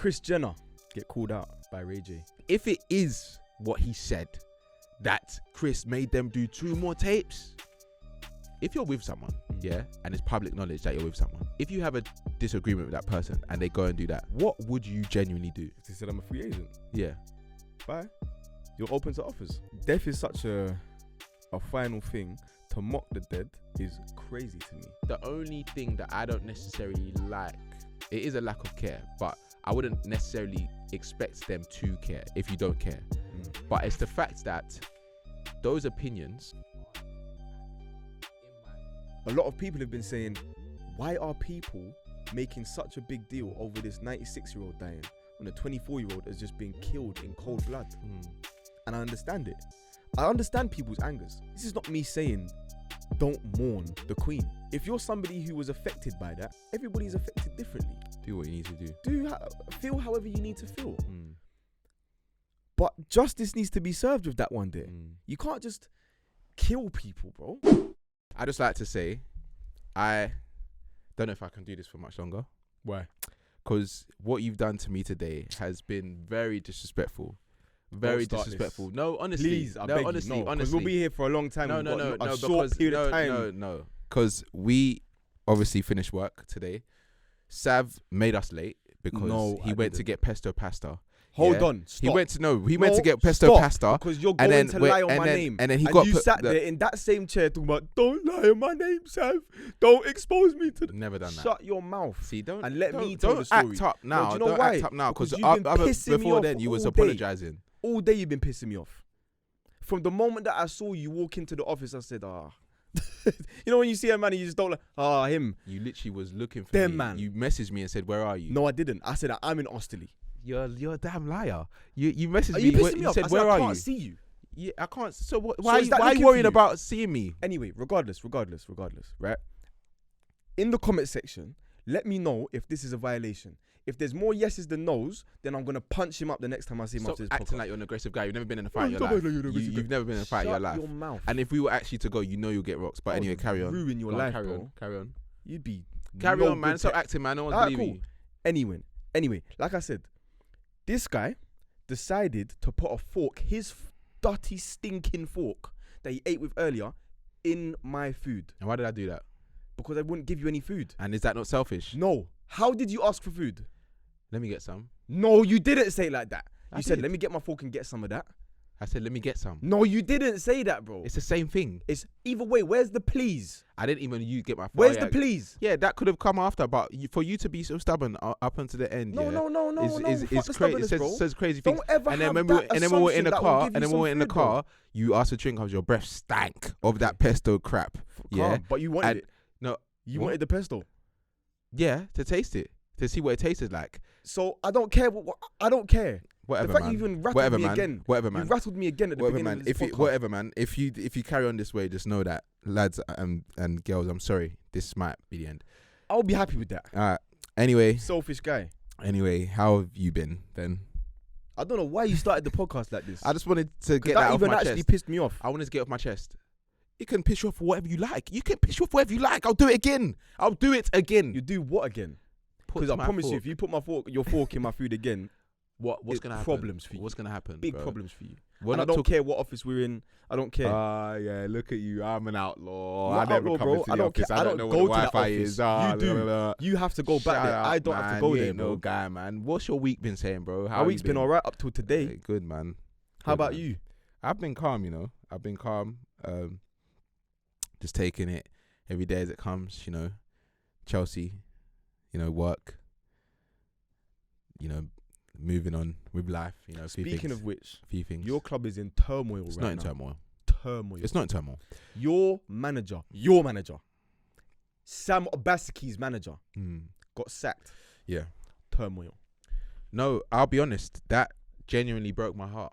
Kris Jenner get called out by Ray J? If it is what he said, that Chris made them do 2 more tapes, if you're with someone, yeah, and it's public knowledge that you're with someone, if you have a disagreement with that person and they go and do that, what would you genuinely do? They said I'm a free agent. Yeah. Bye. You're open to offers. Death is such a final thing. To mock the dead is crazy to me. The only thing that I don't necessarily like, it is a lack of care, but I wouldn't necessarily expect them to care if you don't care. But it's the fact that those opinions. A lot of people have been saying, why are people making such a big deal over this 96-year-old dying when a 24-year-old has just been killed in cold blood? And I understand it. I understand people's angers. This is not me saying don't mourn the Queen. If you're somebody who was affected by that, everybody's affected differently. Do what you need to do. Feel however you need to feel. But justice needs to be served with that one day. You can't just kill people, bro. I just like to say, I don't know if I can do this for much longer. Why? Because what you've done to me today has been very disrespectful. Very disrespectful. This. No, honestly. Please, I beg honestly, you. No, honestly. We'll be here for a long time. No, a short period of time. No. Because we obviously finished work today. Sav made us late because he went to get pesto pasta. Hold on, stop. He went to get pesto pasta because you're going to lie on my name. And then he sat there in that same chair talking about, don't lie on my name, Sav. Don't expose me to. Never done that. Shut your mouth. See, don't let me tell the story. Don't act up now. No, do you know don't why? Act up now because before then you was apologizing. All day you've been pissing me off. From the moment that I saw you walk into the office, I said, you know when you see a man and you just don't like, him. You literally was looking for them, me. man. You messaged me and said, where are you? No, I didn't. I said I'm in Osterley. You're a damn liar. You messaged me. You said, where are you? I can't see you. Yeah, I can't. So why are you worrying about seeing me? Anyway, regardless, right? In the comment section, let me know if this is a violation. If there's more yeses than nos, then I'm gonna punch him up the next time I see him after this podcast. Acting like you're an aggressive guy. You've never been in a fight in your life. You've never been in a fight in your life. Shut your mouth. And if we were actually to go, you'll get rocks. But anyway, carry on. Ruin your life, bro. Carry on. You'd be carry on, man. Stop acting, man. No one's believing you. Anyway, like I said, this guy decided to put a fork, his dirty, stinking fork that he ate with earlier, in my food. And why did I do that? Because I wouldn't give you any food. And is that not selfish? No. How did you ask for food? Let me get some. No, you didn't say it like that. You said, did. let me get my fork and get some of that. I said, let me get some. No, you didn't say that, bro. It's the same thing. It's either way. Where's the please? I didn't even get my fork. Where's the please? Yeah, that could have come after, but for you to be so stubborn up until the end, No. It's crazy. It says crazy things. Don't ever and then have when we were in the car, bro. you asked for drink because your breath stank of that pesto crap. Yeah, but you wanted it. No, you wanted the pesto. Yeah, to taste it, to see what it tasted like. So I don't care. I don't care. Whatever, the fact man. you even rattled me again. Whatever, man. You rattled me again at the beginning of this podcast. Whatever, man. If you carry on this way, just know that, lads and girls, I'm sorry, this might be the end. I'll be happy with that. Anyway. Selfish guy. Anyway, how have you been then? I don't know why you started the podcast like this. I just wanted to get that off my chest. That even actually pissed me off. I wanted to get off my chest. You can piss you off for whatever you like. You can piss you off for whatever you like. I'll do it again. You do what again? Because I promise you, if you put your fork in my food again, what's gonna happen? Problems for you. What's gonna happen? Big problems for you. And I don't care what office we're in. I don't care. Yeah, look at you. I'm an outlaw. I never come into the office. I don't know what the Wi-Fi is. You do. You have to go back there. I don't have to go there, bro. No guy, man. What's your week been saying, bro? My week's been alright up till today. Good, man. How about you? I've been calm, I've been calm. Just taking it every day as it comes, Chelsea, work, moving on with life, Speaking of which, a few things. Your club is in turmoil right now. It's not in turmoil. It's not in turmoil. Your manager, Sam Obasiki's manager, got sacked. Yeah. Turmoil. No, I'll be honest, that genuinely broke my heart.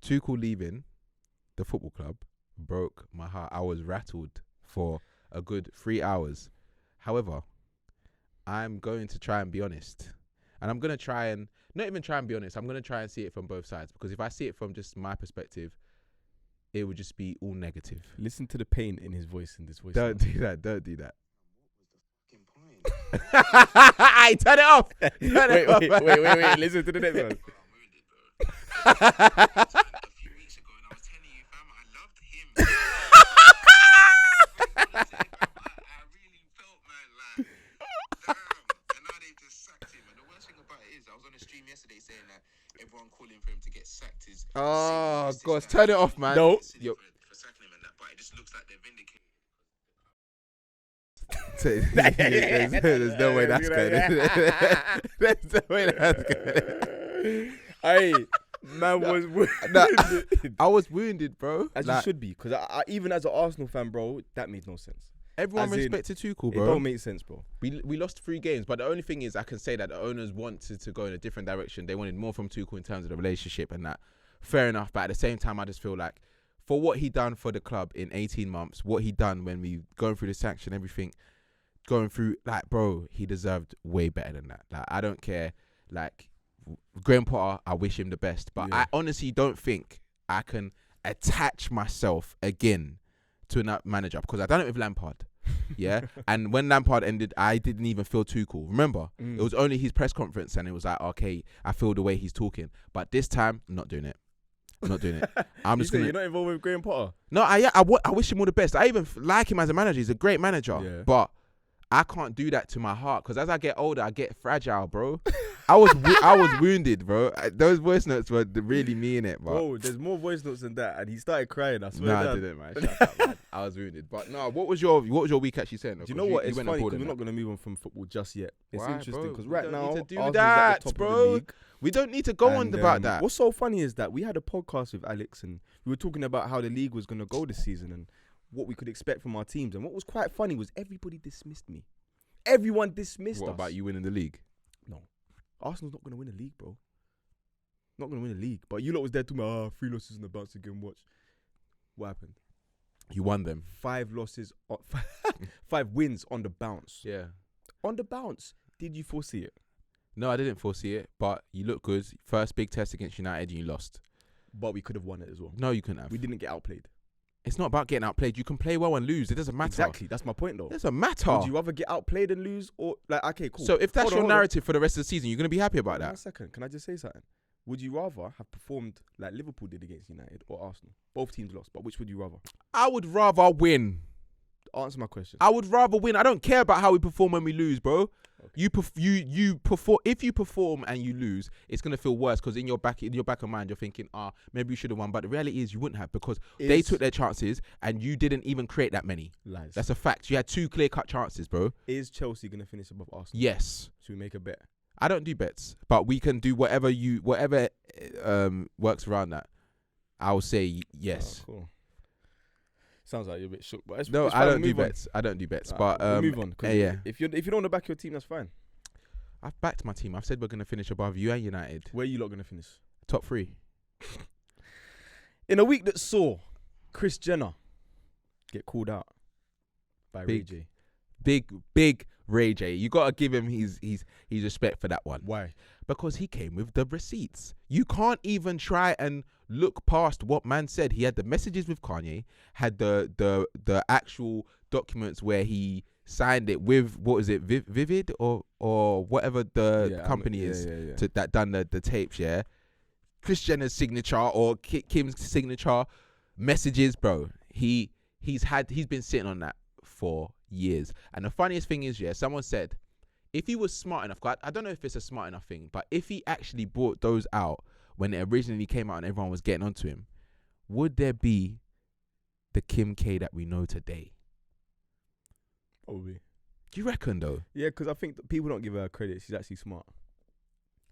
Tuchel leaving the football club broke my heart. I was rattled for a good 3 hours. However, I'm going to try and be honest. And I'm going to try and, not even try and be honest, I'm going to try and see it from both sides. Because if I see it from just my perspective, it would just be all negative. Listen to the pain in his voice, in this voice. Don't do that. What was the fucking point? I turn it off. Wait. Listen to the next one. A few weeks ago, and I was telling you, fam, I loved him. I really felt, man, like, damn. And now they just sacked him. And the worst thing about it is, I was on a stream yesterday saying that everyone calling for him to get sacked is. Oh, gosh. Turn it off, man. No. For sacking him and that, but it just looks like they're vindicated. There's no way that's good. There's no way that's good. Hey, man was wounded. I was wounded, bro. As you should be, because I even as an Arsenal fan, bro, that made no sense. Everyone As in, respected Tuchel, It bro. don't make sense, bro. We lost 3 games, but the only thing is I can say that the owners wanted to go in a different direction. They wanted more from Tuchel in terms of the relationship and that. Fair enough, but at the same time, I just feel like for what he done for the club in 18 months, what he done when we going through the sanction, everything, going through, like, bro, he deserved way better than that. Like, I don't care. Like, Graham Potter, I wish him the best, but I honestly don't think I can attach myself again to a manager because I done it with Lampard. Yeah. And when Lampard ended, I didn't even feel Tuchel. Remember, it was only his press conference and it was like, okay, I feel the way he's talking. But this time, I'm not doing it. I'm not doing it. I'm just You're not involved with Graham Potter? No, I wish him all the best. I even like him as a manager. He's a great manager. Yeah. But I can't do that to my heart because as I get older, I get fragile, bro. I was wounded, bro. Those voice notes were really mean it, bro. Bro, there's more voice notes than that, and he started crying. I swear. No, I didn't, man. Shut up, man. I was wounded, but no. What was your week actually saying? Do you know what? It's funny because we're not going to move on from football just yet. It's Why, interesting because bro? right We now, don't need to do Arsenal's that, at the top bro. of the league. We don't need to go on And, about that. What's so funny is that we had a podcast with Alex and we were talking about how the league was going to go this season and what we could expect from our teams. And what was quite funny was everybody dismissed me. Everyone dismissed us. What about you winning the league? No. Arsenal's not going to win the league, bro. Not going to win the league. But you lot was there talking about 3 losses in the bounce again. Watch. What happened? You won them. 5 losses, 5 wins on the bounce. Yeah. On the bounce. Did you foresee it? No, I didn't foresee it, but you look good. First big test against United and you lost. But we could have won it as well. No, you couldn't have. We didn't get outplayed. It's not about getting outplayed. You can play well and lose. It doesn't matter. Exactly. That's my point, though. It doesn't matter. Would you rather get outplayed and lose or like? Okay, cool. So if that's Hold your on. narrative for the rest of the season, you're gonna be happy about Hold on that. 1 second. Can I just say something? Would you rather have performed like Liverpool did against United or Arsenal? Both teams lost, but which would you rather? I would rather win. Answer my question. I would rather win. I don't care about how we perform when we lose, bro. Okay. You perform. If you perform and you lose, it's gonna feel worse because in your back of mind, you're thinking, maybe you should have won. But the reality is, you wouldn't have because they took their chances and you didn't even create that many. Lies. That's a fact. You had 2 clear-cut chances, bro. Is Chelsea gonna finish above Arsenal? Yes. Should we make a bet? I don't do bets, but we can do whatever works around that. I will say yes. Oh, cool. Sounds like you're a bit shook, but No, I don't do bets. I don't do bets, but we'll move on. Yeah. If you don't want to back your team, that's fine. I've backed my team. I've said we're gonna finish above you and United. Where are you lot gonna finish? Top 3. In a week that saw Chris Jenner get called out by Ray J. Big Ray J. You gotta give him his respect for that one. Why? Because he came with the receipts. You can't even try and look past what man said. He had the messages with Kanye, had the actual documents where he signed it with, what is it, Vivid or whatever the company is that done the tapes. Yeah, Kris Jenner's signature or Kim's signature messages, bro. He's been sitting on that for years. And the funniest thing is, someone said, if he was smart enough, I don't know if it's a smart enough thing, but if he actually brought those out when it originally came out and everyone was getting onto him, would there be the Kim K that we know today? Probably. Do you reckon though? Yeah, because I think that people don't give her credit. She's actually smart.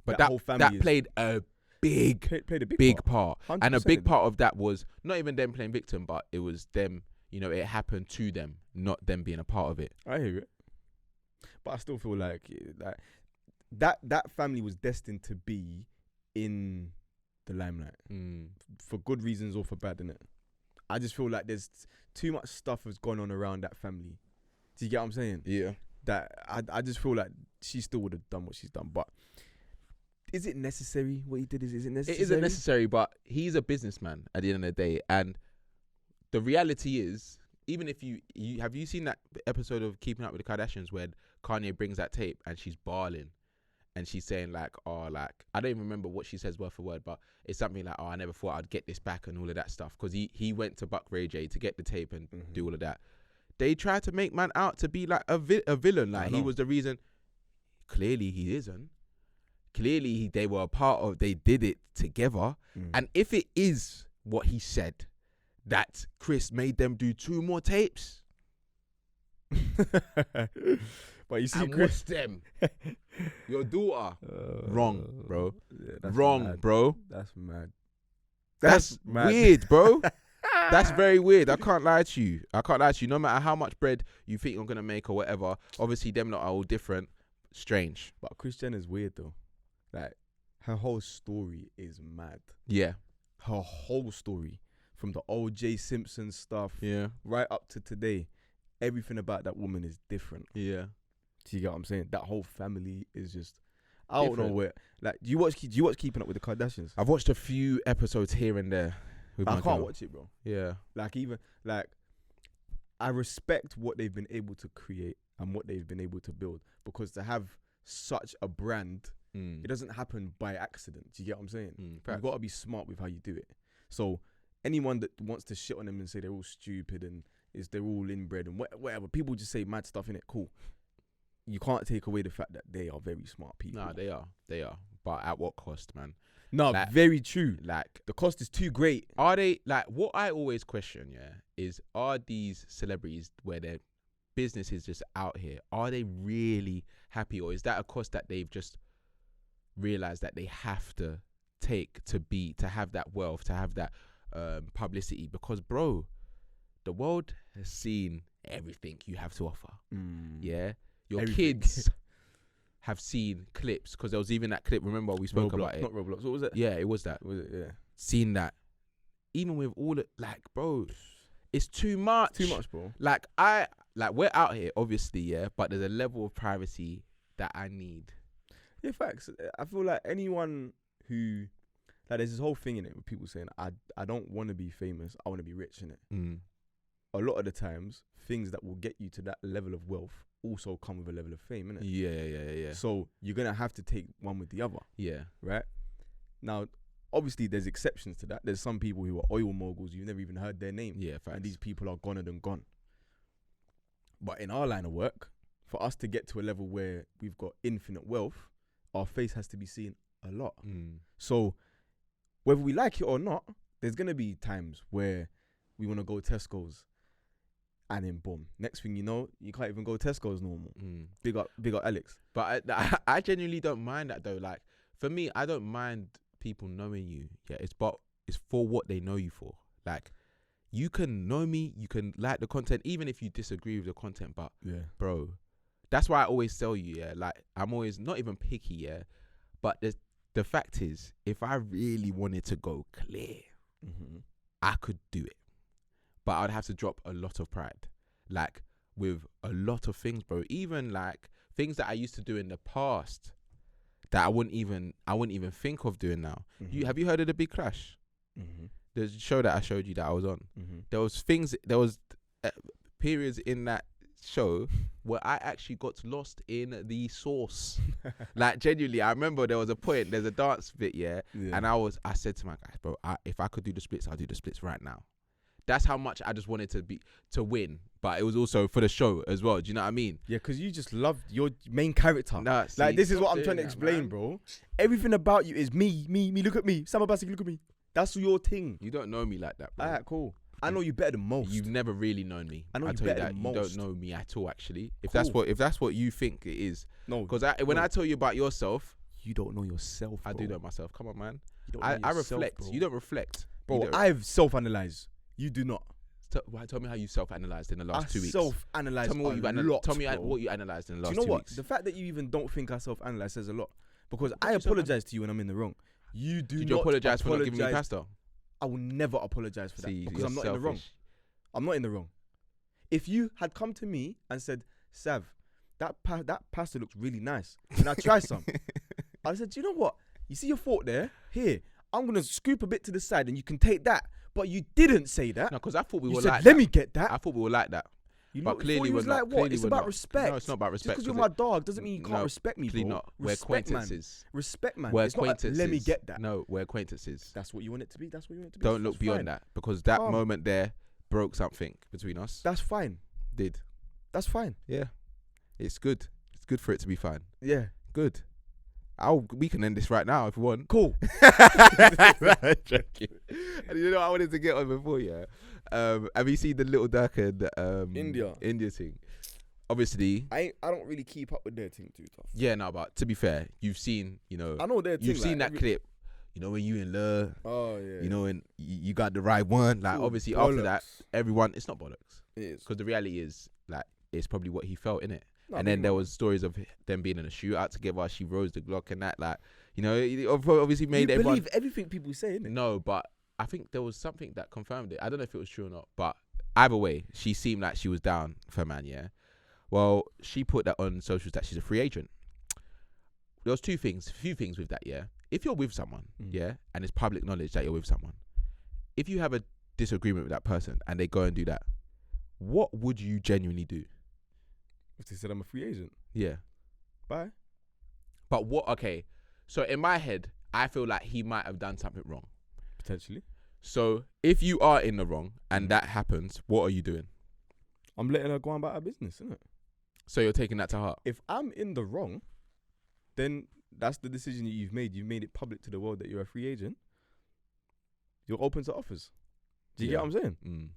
But whole family played a played a big part. And a big part of that was not even them playing victim, but it was them, it happened to them, not them being a part of it. I hear it. But I still feel like that family was destined to be in the limelight for good reasons or for bad, innit? I just feel like there's too much stuff has gone on around that family. Do you get what I'm saying? Yeah. That I just feel like she still would have done what she's done. But is it necessary what he did? Is it necessary? It isn't necessary, but he's a businessman at the end of the day. And the reality is, even if you have you seen that episode of Keeping Up with the Kardashians where Kanye brings that tape and she's bawling. And she's saying like, oh, like, I don't even remember what she says word for word, but it's something like, oh, I never thought I'd get this back and all of that stuff. Because he went to Buck Ray J to get the tape and do all of that. They tried to make man out to be like a villain. Like, he was the reason. Clearly, he isn't. Clearly, they were a part of, they did it together. And if it is what he said, that Chris made them do 2 more tapes. But you see, and Chris, what's them? Your daughter. Wrong, bro. Yeah, Wrong, mad. bro. That's mad. That's mad. weird, bro. That's very weird. I can't lie to you. No matter how much bread you think you're going to make or whatever, obviously them lot are all different. Strange. But Kris Jenner's weird though. Like, her whole story is mad. Yeah. Her whole story. From the O.J. Simpson stuff. Yeah. Right up to today. Everything about that woman is different. Yeah. Do you get what I'm saying? That whole family is just, I don't know Different. where. Like, do you watch Keeping Up with the Kardashians? I've watched a few episodes here and there. With I my can't girl. watch it, bro. Yeah. Like, even like, I respect what they've been able to create and what they've been able to build, because to have such a brand, it doesn't happen by accident. Do you get what I'm saying? You've got to be smart with how you do it. So anyone that wants to shit on them and say they're all stupid and they're all inbred and whatever, people just say mad stuff in it. Cool. You can't take away the fact that they are very smart people. Nah, they are. But at what cost, man? No, like, very true. Like, the cost is too great. Are they, like, what I always question, is are these celebrities where their business is just out here, are they really happy, or is that a cost that they've just realized that they have to take to have that wealth, to have that publicity? Because, bro, the world has seen everything you have to offer. Yeah, your Everything. kids have seen clips, because there was even that clip. Remember we spoke Roblox, about it. not Roblox. What was it? Yeah, it was that. Was it? Yeah. Seen that. Even with all the, like, bro, it's too much. Too much, bro. Like, we're out here, obviously, yeah, but there's a level of privacy that I need. Yeah, facts. I feel like anyone who, like, there's this whole thing in it with people saying, I don't want to be famous, I want to be rich, in it. A lot of the times, things that will get you to that level of wealth also come with a level of fame, innit? Yeah. So you're going to have to take one with the other. Yeah. Right? Now, obviously, there's exceptions to that. There's some people who are oil moguls, you've never even heard their name. Yeah, facts. And these people are goner than gone. But in our line of work, for us to get to a level where we've got infinite wealth, our face has to be seen a lot. So whether we like it or not, there's going to be times where we want to go Tesco's, and then boom, next thing you know, you can't even go Tesco's normal. Big up Alex. But I genuinely don't mind that though. Like, for me, I don't mind people knowing you. Yeah, it's for what they know you for. Like, you can know me, you can like the content, even if you disagree with the content. But bro, that's why I always tell you, yeah, like, I'm always not even picky, yeah. But the fact is, if I really wanted to go clear, I could do it. But I'd have to drop a lot of pride. Like, with a lot of things, bro. Even like things that I used to do in the past that I wouldn't even think of doing now. Have you heard of The Big Clash? The show that I showed you that I was on. There was periods in that show where I actually got lost in the sauce. Like, genuinely, I remember there was a point, there's a dance bit, and I said to my guys, bro, if I could do the splits, I'll do the splits right now. That's how much I just wanted to win. But it was also for the show as well. Do you know what I mean? Yeah, because you just love your main character. Nah, see, like, this is what I'm trying to explain, man. bro. Everything about you is me, look at me. Sam Abassi, look at me. That's your thing. You don't know me like that, bro. Alright, cool. I know you better than most. You've never really known me. I know you tell better you that than you most. don't know me at all, actually. If Cool. that's what you think it is. No. Because when I tell you about yourself, you don't know yourself, bro. I do know myself. Come on, man. You don't know I yourself, reflect. bro. You don't reflect. Bro, I've self-analyzed. You do not. Tell me how you self-analyzed in the last 2 weeks. Self-analyzed Tell me what you analyzed in the last 2 weeks. Do you know what? The fact that you even don't think I self-analyze says a lot. Because I you apologize to you when I'm in the wrong. You do Did not you apologize for not giving me pasta? I will never apologize for See, that because you're I'm not in the wrong. selfish. I'm not in the wrong. If you had come to me and said, Sav, that pasta looks really nice, can I try some? I said, do you know what? You see your fork there? Here, I'm going to scoop a bit to the side and you can take that. But you didn't say that. No, because I thought we You were said, like let that. me get that. I thought we were like that. You But look, clearly he was we're not. like, what? Clearly It's we're about not. respect. No, it's not about Just respect. because you're my dog doesn't mean you can't No, respect me, clearly bro. not. We're Respect, man. acquaintances. Respect, man. We're It's not acquaintances. let me get that. No, we're acquaintances. That's what you want it to be. That's what you want it to be. Don't That's look beyond fine. that, because that Calm. moment there broke something between us. That's fine. Did. That's fine. Yeah. It's good. It's good for it to be fine. Yeah. Good. We can end this right now if you want. Cool. Joking. And you know what I wanted to get on before, yeah? Have you seen the Little Dark and India thing? Obviously, I don't really keep up with their thing too tough. yeah, no, but to be fair, you've seen, I know their thing. you've seen that clip, when you in love, Oh yeah. and you got the right one. Like, Ooh, obviously, after that, bollocks. everyone, it's not bollocks. It is. Because the reality is, like, it's probably what he felt in it. No, And then big there man. was stories of them being in a shootout together. She rose the Glock and that, like, it obviously made You everyone. believe everything people say, innit? No, but I think there was something that confirmed it. I don't know if it was true or not, but either way, she seemed like she was down for man, yeah? Well, she put that on socials that she's a free agent. There was a few things with that, yeah? If you're with someone, yeah, and it's public knowledge that you're with someone, if you have a disagreement with that person and they go and do that, what would you genuinely do? If they said I'm a free agent, Yeah. bye. But okay, so in my head, I feel like he might have done something wrong. Potentially. So if you are in the wrong and that happens, what are you doing? I'm letting her go on about her business, innit? So you're taking that to heart? If I'm in the wrong, then that's the decision that you've made. You've made it public to the world that you're a free agent. You're open to offers. Do you get what I'm saying? Mm.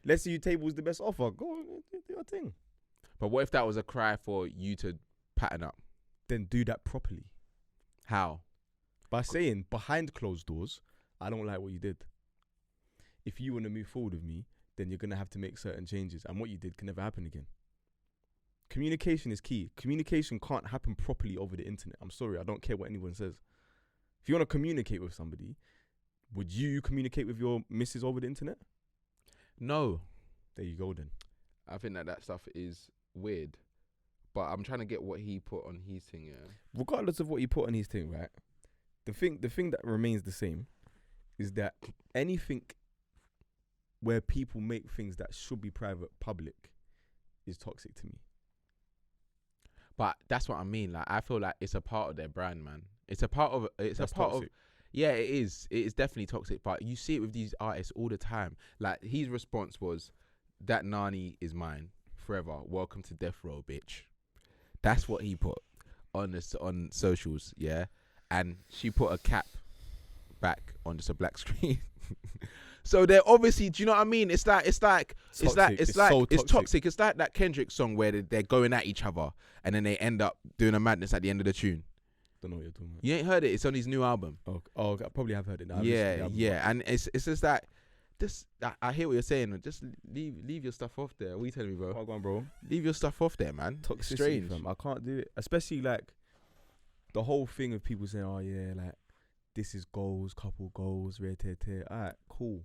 Let's say you table's the best offer. Go do your thing. But what if that was a cry for you to pattern up? Then do that properly. How? By saying behind closed doors, I don't like what you did. If you want to move forward with me, then you're going to have to make certain changes. And what you did can never happen again. Communication is key. Communication can't happen properly over the internet. I'm sorry, I don't care what anyone says. If you want to communicate with somebody, would you communicate with your missus over the internet? No. There you go then. I think that stuff is weird. But I'm trying to get what he put on his thing, yeah. Regardless of what you put on his thing, right? The thing that remains the same is that anything where people make things that should be private public is toxic to me. But that's what I mean. Like, I feel like it's a part of their brand, man. It's a part of. That's a part toxic. of. Yeah, it is. It is definitely toxic. But you see it with these artists all the time. Like, his response was, "That Nani is mine forever. Welcome to death row, bitch." That's what he put on socials, yeah. And she put a cap back on just a black screen. So they're obviously, do you know what I mean? It's toxic. It's like that Kendrick song where they're going at each other and then they end up doing a madness at the end of the tune. Don't know what you're talking about. You ain't heard it? It's on his new album. Oh, I probably have heard it now. Yeah. And it's just that. I hear what you're saying. Just leave your stuff off there. What are you telling me, bro? Oh, go on, bro. Leave your stuff off there, man. Toxicity, Strange. fam. I can't do it. Especially like the whole thing of people saying, "Oh yeah, like this is goals, couple goals, rare tear tear." Alright, cool.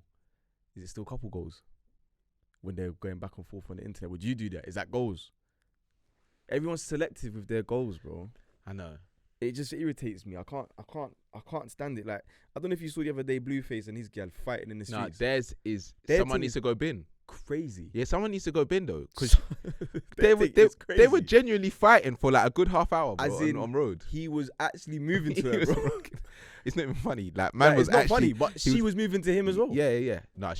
Is it still couple goals when they're going back and forth on the internet? Would you do that? Is that goals? Everyone's selective with their goals, bro. I know. It just irritates me. I can't stand it. Like, I don't know if you saw the other day Blueface and his gal fighting in the streets. Their someone needs to go bin. Crazy. Yeah, someone needs to go bin though, because they were genuinely fighting for like a good half hour, bro, As in, on road. He was actually moving to her, bro. It's not even funny. Like, man was it's not actually funny, but she was moving to him as well. Yeah. No,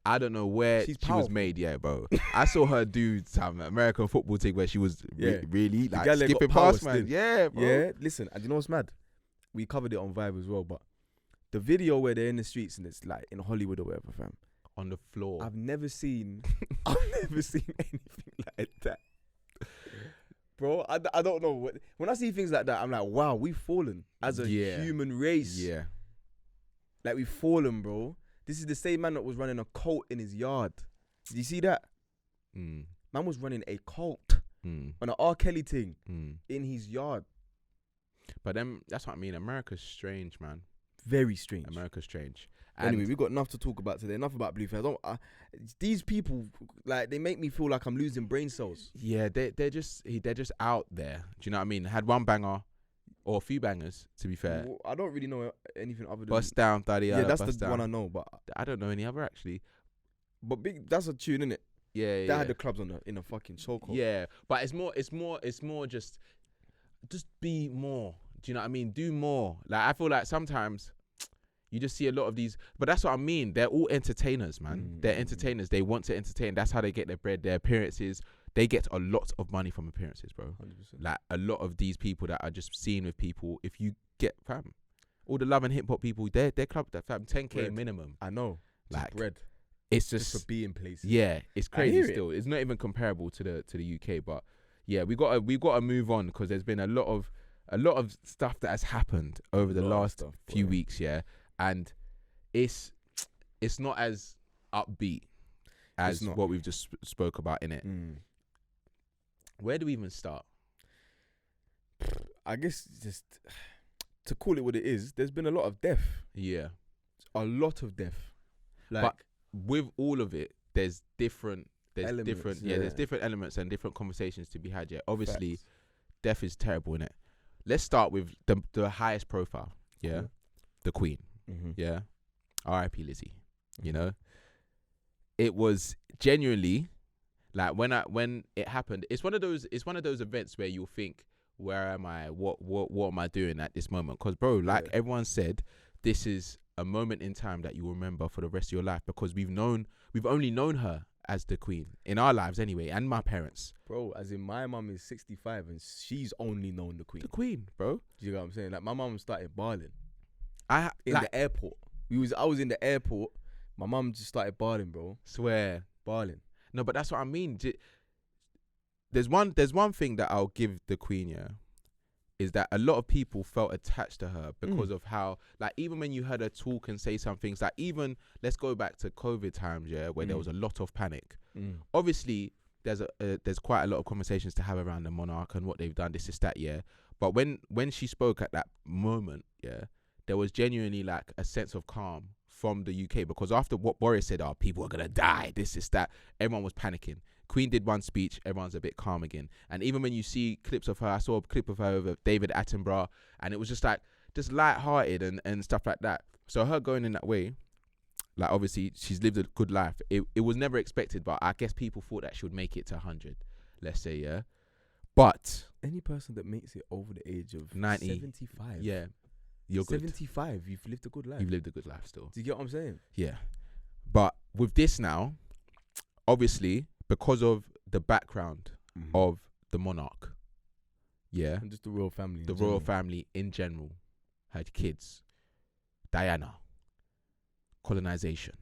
I don't know where She's she was made, yeah, bro. I saw her do some American football thing where she was really The like gal that skipping got power past, man. still. Yeah, bro. Yeah, listen, and you know what's mad? We covered it on Vibe as well, but the video where they're in the streets and it's like in Hollywood or whatever, fam. On the floor. I've never seen anything like that. Bro, I don't know. When I see things like that, I'm like, wow, we've fallen as a human race. Yeah. Like, we've fallen, bro. This is the same man that was running a cult in his yard. Did you see that? Man was running a cult on an R. Kelly thing in his yard. But then, that's what I mean. America's strange, man. Very strange. America's strange. Anyway, we've got enough to talk about today. Enough about Blueface. These people, like, they make me feel like I'm losing brain cells. Yeah, they're just out there. Do you know what I mean? Had one banger or a few bangers, to be fair. Well, I don't really know anything other than Bust Down, Daddy. yeah, that's Bust the Down. one I know. But I don't know any other actually. big, that's a tune, innit? Yeah, That had the clubs in a fucking chokehold. Yeah, but it's more just be more. Do you know what I mean? Do more. Like, I feel like sometimes you just see a lot of these, but that's what I mean. They're all entertainers, man. They're entertainers. They want to entertain. That's how they get their bread. Their appearances. They get a lot of money from appearances, bro. 100%. Like, a lot of these people that are just seen with people, if you get, fam, all the love and hip hop people, their club, that fam, 10K Bread. minimum. I know. Like, bread. It's Just just for being places. yeah, it's I crazy hear it. still. It's not even comparable to the UK, but yeah, we gotta move on, because there's been a lot of stuff that has happened over the last few weeks, yeah, and it's not as upbeat as what we've just spoke about in it. Where do we even start? I guess just to call it what it is, there's been a lot of death. Yeah, A lot of death. Like, but with all of it, there's different elements, there's different elements and different conversations to be had. Yeah, obviously, facts. death is terrible, innit? Let's start with the highest profile. Yeah, Cool. the Queen. Yeah, R.I.P. Lizzie. You know, it was genuinely like when it happened. It's one of those events where you'll think, where am I? What am I doing at this moment? Because, bro, like everyone said, this is a moment in time that you remember for the rest of your life, because we've only known her as the Queen in our lives anyway, and my parents. Bro, as in, my mum is 65 and she's only known the Queen. The Queen, bro. Do you know what I'm saying? Like, my mum started bawling in like, the airport. I was in the airport. My mum just started bawling, bro. Swear. Bawling. No, but that's what I mean. There's one thing that I'll give the Queen, yeah, is that a lot of people felt attached to her because of how, like, even when you heard her talk and say some things, like, even let's go back to COVID times, yeah, where there was a lot of panic. Obviously, there's quite a lot of conversations to have around the monarch and what they've done, this is that, yeah. But when she spoke at that moment, yeah, there was genuinely like a sense of calm from the UK, because after what Boris said, people are gonna die, this is that, everyone was panicking. Queen did one speech, everyone's a bit calm again. And even when you see clips of her, I saw a clip of her with David Attenborough, and it was just like, just light-hearted and stuff like that. So her going in that way, like, obviously she's lived a good life. It was never expected, but I guess people thought that she would make it to 100, let's say, yeah. But any person that makes it over the age of 90, 75, yeah, you're good. 75, you've lived a good life. You've lived a good life still. Do you get what I'm saying? Yeah. But with this now, obviously, because of the background of the monarch, yeah, And just the royal family. the royal family in general, had kids, Diana, colonization,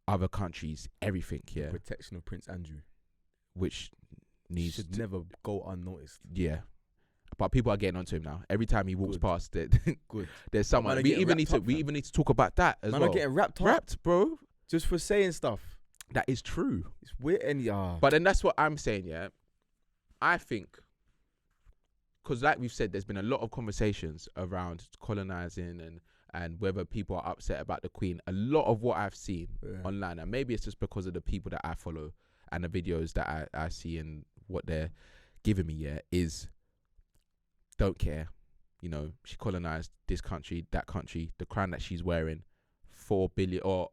other countries, everything, yeah, Protection of Prince Andrew. which needs Should to, never go unnoticed. yeah. But people are getting onto him now. Every time he walks Good. past, Good. there's someone. Man are We getting even need wrapped to. up, We fam. even need to talk about that as Man well. are getting wrapped up Wrapped, bro. just for saying stuff. That is true. It's weird and But then that's what I'm saying, yeah. I think, because like we've said, there's been a lot of conversations around colonizing and whether people are upset about the Queen. A lot of what I've seen online, and maybe it's just because of the people that I follow and the videos that I see and what they're giving me, yeah, is don't care. You know, she colonized this country, that country, the crown that she's wearing, 4 billion or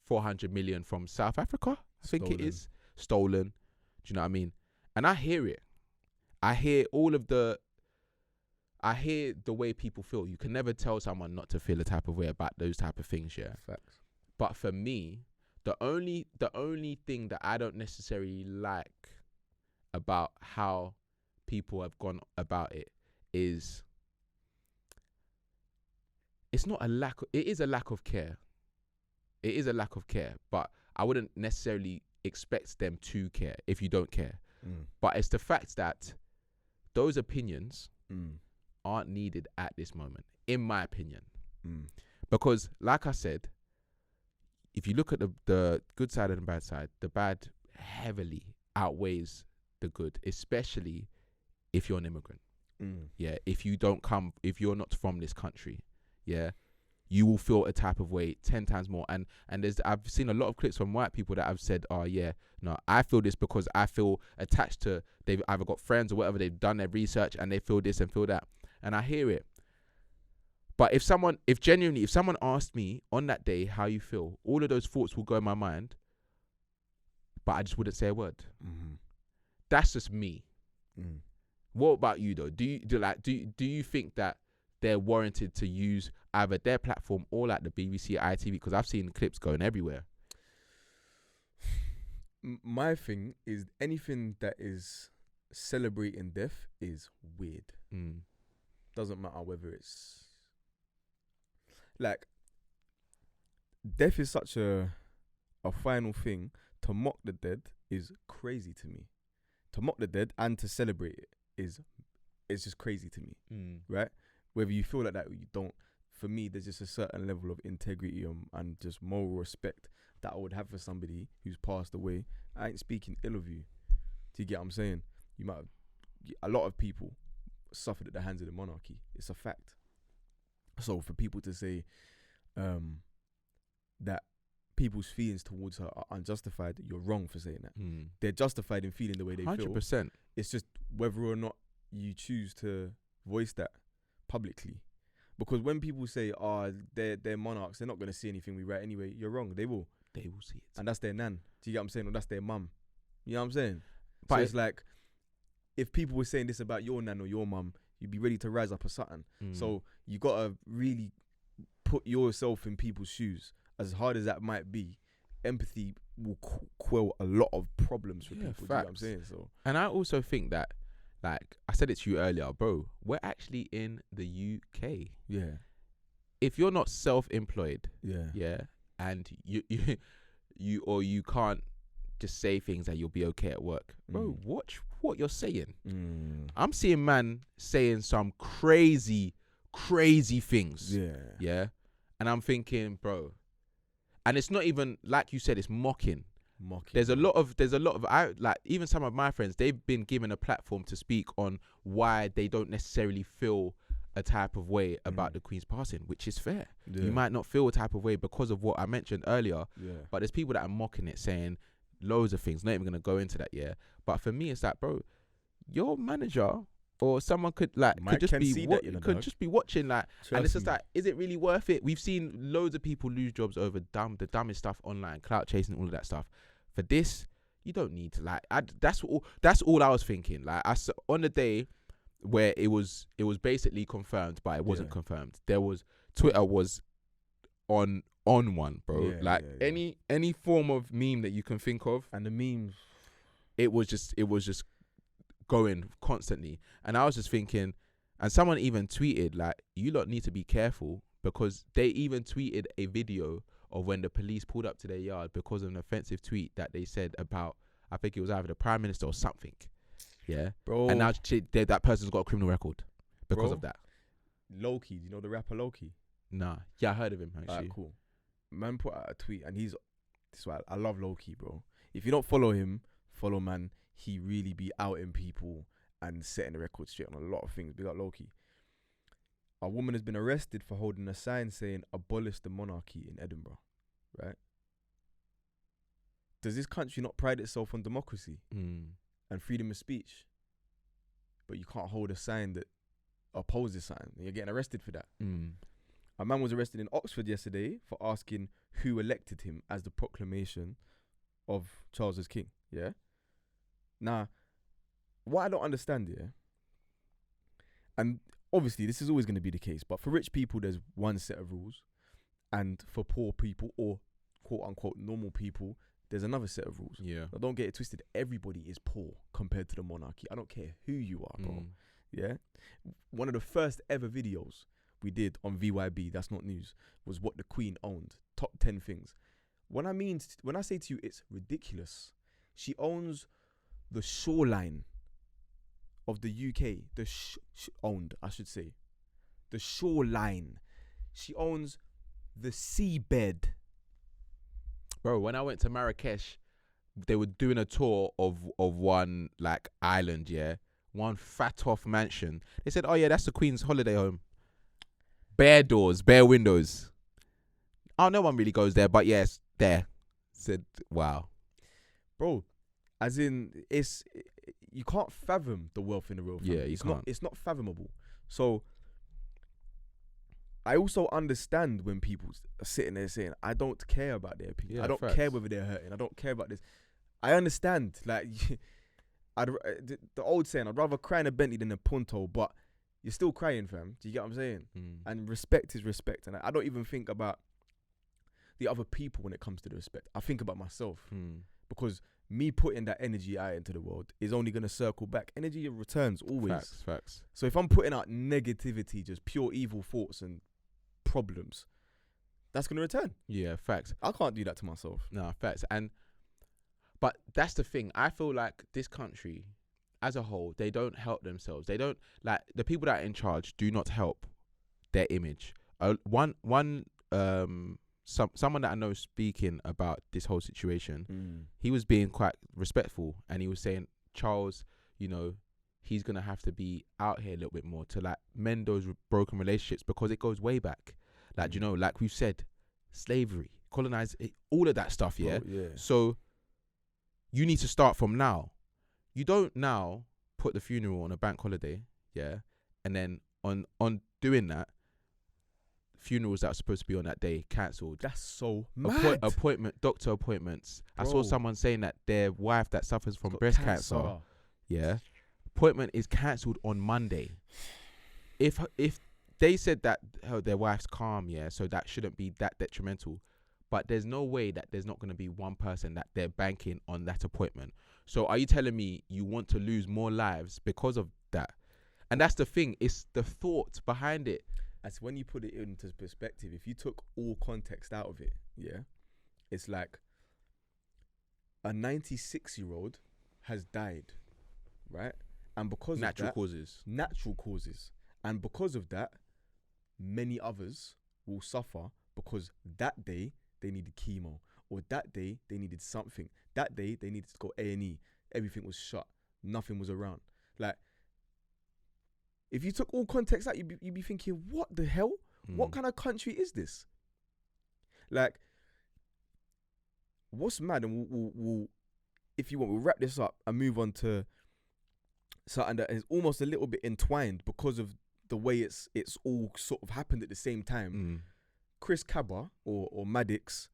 400 million from South Africa, I think it is, stolen. Do you know what I mean? And I hear it. I hear the way people feel. You can never tell someone not to feel a type of way about those type of things, yeah. Facts. But for me, the only thing that I don't necessarily like about how people have gone about it is, it's not a lack. It is a lack of care. It is a lack of care, but I wouldn't necessarily expect them to care if you don't care. But it's the fact that those opinions aren't needed at this moment, in my opinion. Because, like I said, if you look at the good side and the bad side, the bad heavily outweighs the good, especially if you're an immigrant. Yeah, if you're not from this country, yeah, you will feel a type of way 10 times more. And I've seen a lot of clips from white people that have said, oh yeah, no, I feel this because I feel attached to, they've either got friends or whatever, they've done their research and they feel this and feel that. And I hear it. But if someone asked me on that day how you feel, all of those thoughts will go in my mind. but I just wouldn't say a word. Mm-hmm. That's just me. Mm. What about you though? Do you think that they're warranted to use either their platform or like the BBC, ITV? Because I've seen clips going everywhere. My thing is anything that is celebrating death is weird. Doesn't matter whether it's like death is such a final thing. To mock the dead is crazy to me. To mock the dead and to celebrate it it's just crazy to me, right? Whether you feel like that or you don't. For me, there's just a certain level of integrity and just moral respect that I would have for somebody who's passed away. I ain't speaking ill of you. Do you get what I'm saying? You might have, a lot of people suffered at the hands of the monarchy. It's a fact. So for people to say that people's feelings towards her are unjustified, you're wrong for saying that. They're justified in feeling the way they 100%. feel. It's just whether or not you choose to voice that publicly. Because when people say, they're monarchs, they're not going to see anything we write anyway, you're wrong. They will. They will see it. And that's their nan. Do you get what I'm saying? Or that's their mum. You know what I'm saying? But so it's like, if people were saying this about your nan or your mum, you'd be ready to rise up or something. So you got to really put yourself in people's shoes. As hard as that might be, empathy will quell a lot of problems for people. Do you know what I'm saying? So, and I also think that, like I said it to you earlier, bro, we're actually in the UK. Yeah. If you're not self-employed, yeah, and you can't just say things that you'll be okay at work, bro, watch what you're saying. I'm seeing man saying some crazy things. Yeah. And I'm thinking, bro, and it's not even like you said, it's mocking. There's a lot of even some of my friends, they've been given a platform to speak on why they don't necessarily feel a type of way about the Queen's passing, which is fair. You might not feel a type of way because of what I mentioned earlier, but there's people that are mocking it, saying loads of things. Not even gonna go into that, but for me, it's like, bro, your manager or someone could just be watching, like, and it's just like, is it really worth it? We've seen loads of people lose jobs over the dumbest stuff online, clout chasing, all of that stuff. For this, you don't need to, like, that's all I was thinking. Like, on the day where it was basically confirmed, but it wasn't confirmed. Twitter was on one, bro. Any form of meme that you can think of, and the memes, it was just going constantly. And I was just thinking, and someone even tweeted, like, you lot need to be careful, because they even tweeted a video of when the police pulled up to their yard because of an offensive tweet that they said about, I think it was either the Prime Minister or something. Yeah, bro. And now that person's got a criminal record because of that. Loki, do you know the rapper Loki? Nah. Yeah, I heard of him actually. Alright, cool. Man put out a tweet, and this is why I love Loki, bro. If you don't follow him, follow man. He really be outing people and setting the record straight on a lot of things. Big up Loki. A woman has been arrested for holding a sign saying "abolish the monarchy" in Edinburgh, right? Does this country not pride itself on democracy and freedom of speech? But you can't hold a sign that opposes something, and you're getting arrested for that. A man was arrested in Oxford yesterday for asking who elected him as the proclamation of Charles as king. Yeah. Now, what I don't understand, and obviously this is always going to be the case, but for rich people there's one set of rules, and for poor people or quote unquote normal people there's another set of rules. Now, don't get it twisted. Everybody is poor compared to the monarchy. I don't care who you are, bro. Yeah. One of the first ever videos we did on VYB, that's not news, was what the Queen owned. Top 10 things. When I say to you it's ridiculous, she owns the shoreline of the UK, owned, I should say. The shoreline. She owns the seabed. Bro, when I went to Marrakesh, they were doing a tour of one, like, island, one fat off mansion. They said, oh yeah, that's the Queen's holiday home. Bare doors, bare windows. Oh, no one really goes there, but yes, there. Said, wow. Bro, as in, you can't fathom the wealth in the royal family. Yeah, you can't. It's not fathomable. So, I also understand when people are sitting there saying, I don't care about their opinion. I don't care whether they're hurting. I don't care about this. I understand. Like, the old saying, I'd rather cry in a Bentley than a Punto, but you're still crying, fam. Do you get what I'm saying? And respect is respect. And I don't even think about the other people when it comes to the respect. I think about myself. Because me putting that energy out into the world is only going to circle back. Energy returns always. Facts. So if I'm putting out negativity, just pure evil thoughts and problems, that's going to return. Yeah, facts. I can't do that to myself. No, facts. But that's the thing. I feel like this country, as a whole, they don't help themselves. They don't, like, the people that are in charge do not help their image. Someone that I know speaking about this whole situation, he was being quite respectful, and he was saying, Charles, you know, he's gonna have to be out here a little bit more to like mend those broken relationships, because it goes way back. Like, you know, like we've said, slavery, all of that stuff. Yeah. Oh, yeah. So you need to start from now. You don't now put the funeral on a bank holiday, yeah, and then on doing that, funerals that are supposed to be on that day cancelled. That's so mad. Doctor appointments. Bro. I saw someone saying that their wife that suffers from breast cancer, yeah, appointment is cancelled on Monday. If they said that their wife's calm, yeah, so that shouldn't be that detrimental. But there's no way that there's not going to be one person that they're banking on that appointment. So are you telling me you want to lose more lives because of that? And that's the thing. It's the thought behind it. That's when you put it into perspective. If you took all context out of it, yeah, it's like a 96-year-old has died, right? And because natural of that, natural causes. And because of that, many others will suffer because that day they needed chemo, or that day they needed something. That day they needed to go A&E. Everything was shut. Nothing was around. Like, if you took all context out, you'd be thinking, what the hell? What kind of country is this? Like, what's mad? And we'll if you want, we'll wrap this up and move on to something that is almost a little bit entwined because of the way it's all sort of happened at the same time. Chris Kaba or Maddox,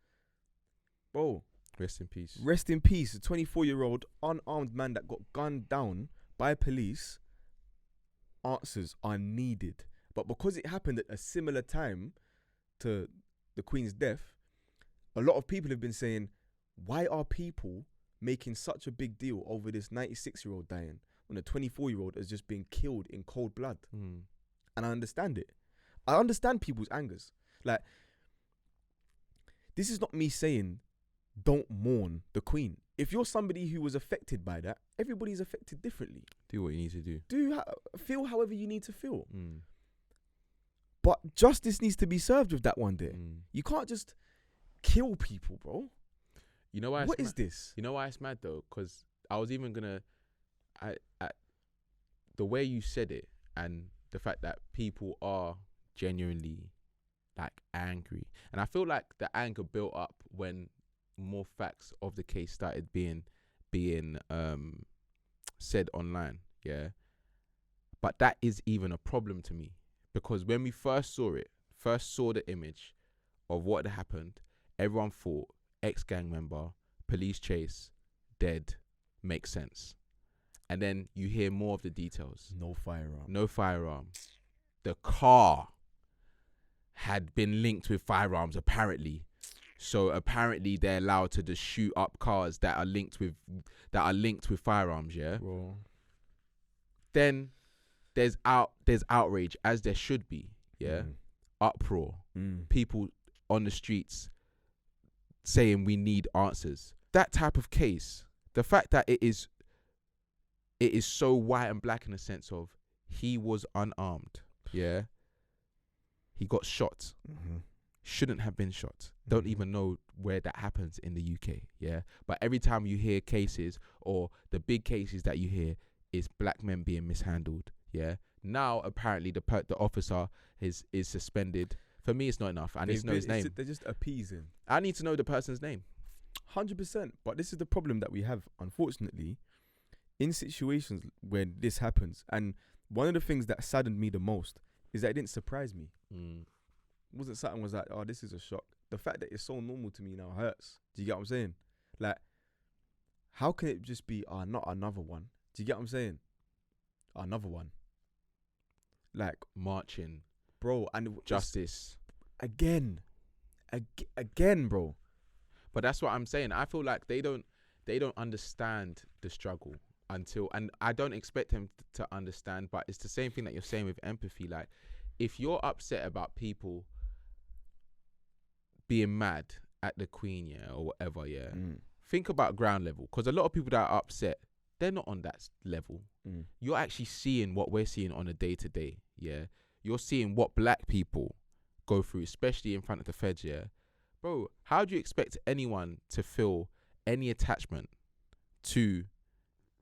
bro, rest in peace. Rest in peace. A 24-year-old unarmed man that got gunned down by police. Answers are needed, but because it happened at a similar time to the Queen's death, a lot of people have been saying, why are people making such a big deal over this 96-year-old dying when a 24-year-old has just been killed in cold blood? And I understand it. I understand people's angers. Like, this is not me saying don't mourn the Queen. If you're somebody who was affected by that, everybody's affected differently. Do what you need to do. Feel however you need to feel. But justice needs to be served with that one day. You can't just kill people, bro. You know why? What is this? You know why it's mad though? Because I was even gonna, the way you said it and the fact that people are genuinely like angry, and I feel like the anger built up when more facts of the case started being said online, yeah. But that is even a problem to me, because when we first saw the image of what had happened, everyone thought ex-gang member, police chase, dead, makes sense. And then you hear more of the details. No firearm. The car had been linked with firearms, apparently. So apparently they're allowed to just shoot up cars that are linked with firearms, yeah. Bro. Then there's outrage, as there should be, yeah. Uproar. People on the streets saying we need answers. That type of case, the fact that it is so white and black in the sense of he was unarmed, yeah. He got shot. Shouldn't have been shot. Don't even know where that happens in the UK, yeah. But every time you hear cases, or the big cases that you hear, is black men being mishandled, yeah. Now apparently the officer is suspended. For me, it's not enough. I need to know his name. They're just appeasing. I need to know the person's name. 100%. But this is the problem that we have, unfortunately, in situations when this happens. And one of the things that saddened me the most is that it didn't surprise me. Wasn't something was like, oh, this is a shock. The fact that it's so normal to me now hurts. Do you get what I'm saying? Like, how can it just be not another one? Do you get what I'm saying? Another one. Like, marching, bro, and justice. Again, bro. But that's what I'm saying. I feel like they don't understand the struggle until, and I don't expect them to understand, but it's the same thing that you're saying with empathy. Like, if you're upset about people being mad at the Queen, yeah, or whatever, yeah, think about ground level, because a lot of people that are upset, they're not on that level. You're actually seeing what we're seeing on a day-to-day, yeah. You're seeing what black people go through, especially in front of the feds, yeah. Bro, how do you expect anyone to feel any attachment to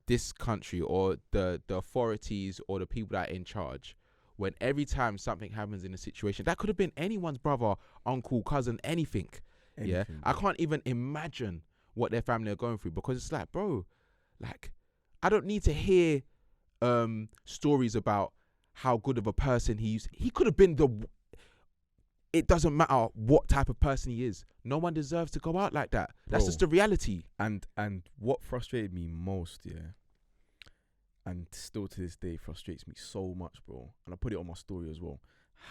this country or the authorities or the people that are in charge when every time something happens in a situation, that could have been anyone's brother, uncle, cousin, anything, yeah? Bro. I can't even imagine what their family are going through, because it's like, bro, like, I don't need to hear stories about how good of a person he could have been it doesn't matter what type of person he is. No one deserves to go out like that. That's Bro. just the reality. And what frustrated me most, yeah, and still to this day frustrates me so much, bro, and I put it on my story as well.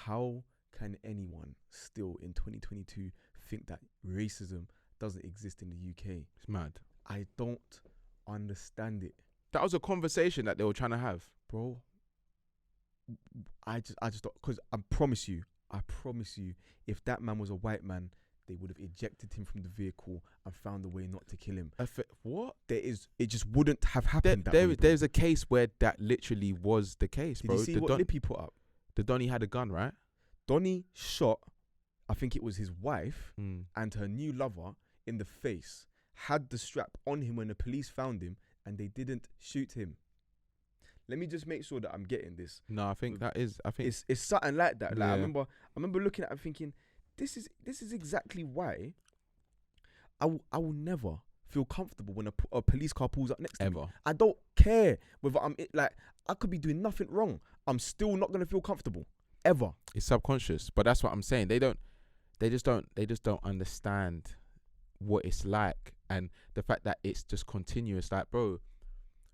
How can anyone still in 2022 think that racism doesn't exist in the UK? It's mad. I don't understand it. That was a conversation that they were trying to have. Bro, I just don't, because I promise you, if that man was a white man, they would have ejected him from the vehicle and found a way not to kill him. What? It just wouldn't have happened that way, bro. There's a case where that literally was the case, Did bro. you see what Lippy put up? The Donny had a gun, right? Donny shot, I think it was his wife and her new lover in the face, had the strap on him when the police found him, and they didn't shoot him. Let me just make sure that I'm getting this. No, I think It's something like that. Like, Yeah. I remember looking at it and thinking, this is exactly why I will never feel comfortable when a police car pulls up next to me. ever. I don't care whether I could be doing nothing wrong. I'm still not gonna feel comfortable ever. It's subconscious, but that's what I'm saying. They just don't understand what it's like, and the fact that it's just continuous. Like, bro,